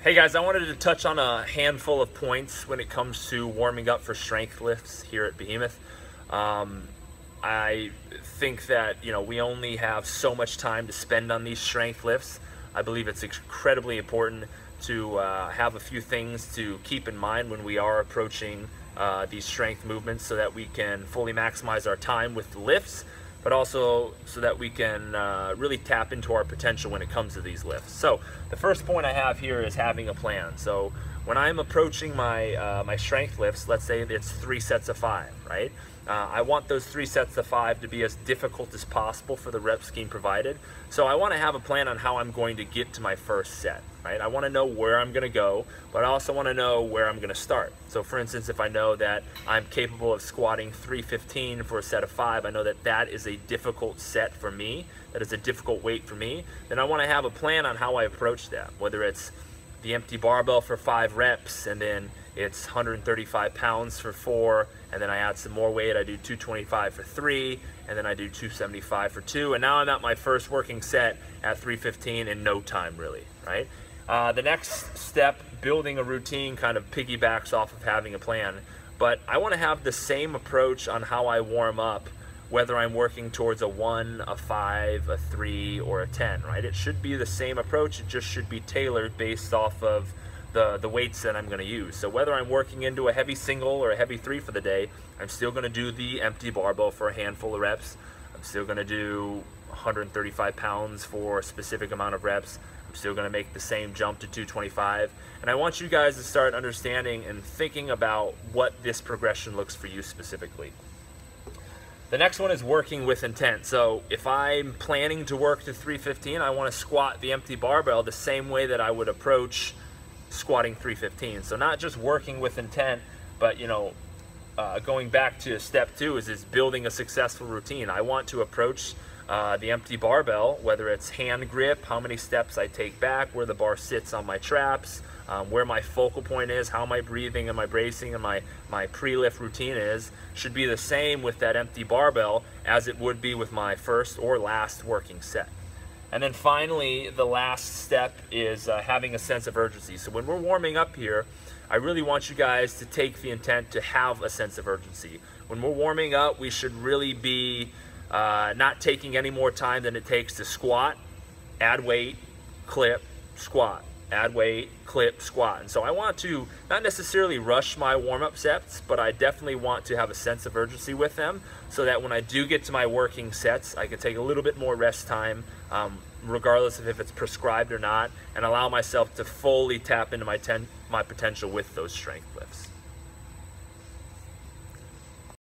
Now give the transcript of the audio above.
Hey guys, I wanted to touch on a handful of points when it comes to warming up for strength lifts here at Behemoth. I think that, we only have so much time to spend on these strength lifts. I believe it's incredibly important to have a few things to keep in mind when we are approaching these strength movements so that we can fully maximize our time with the lifts, but also so that we can really tap into our potential when it comes to these lifts. So the first point I have here is having a plan. So when I'm approaching my, my strength lifts, let's say it's 3 sets of 5, right? I want those 3 sets of 5 to be as difficult as possible for the rep scheme provided. So I want to have a plan on how I'm going to get to my first set, right? I want to know where I'm going to go, but I also want to know where I'm going to start. So for instance, if I know that I'm capable of squatting 315 for a set of 5, I know that that is a difficult set for me, that is a difficult weight for me, then I want to have a plan on how I approach that, whether it's the empty barbell for 5 reps, and then it's 135 pounds for 4, and then I add some more weight. I do 225 for 3, and then I do 275 for 2, and now I'm at my first working set at 315 in no time, really, right? The next step, building a routine, kind of piggybacks off of having a plan, but I want to have the same approach on how I warm up, whether I'm working towards a 1, a 5, a 3, or a 10, right? It should be the same approach. It just should be tailored based off of the weights that I'm going to use. So whether I'm working into a heavy single or a heavy 3 for the day, I'm still going to do the empty barbell for a handful of reps. I'm still going to do 135 pounds for a specific amount of reps. I'm still going to make the same jump to 225. And I want you guys to start understanding and thinking about what this progression looks for you specifically. The next one is working with intent. So if I'm planning to work to 315, I want to squat the empty barbell the same way that I would approach squatting 315. So not just working with intent, but going back to step 2 is building a successful routine. I want to approach the empty barbell, whether it's hand grip, how many steps I take back, where the bar sits on my traps, where my focal point is, how my breathing and my bracing and my pre-lift routine should be the same with that empty barbell as it would be with my first or last working set. And then finally, the last step is having a sense of urgency. So when we're warming up here, I really want you guys to take the intent to have a sense of urgency. When we're warming up, we should really be not taking any more time than it takes to squat, add weight, clip, squat, add weight, clip, squat. And so I want to not necessarily rush my warm-up sets, but I definitely want to have a sense of urgency with them so that when I do get to my working sets, I can take a little bit more rest time, regardless of if it's prescribed or not, and allow myself to fully tap into my potential with those strength lifts.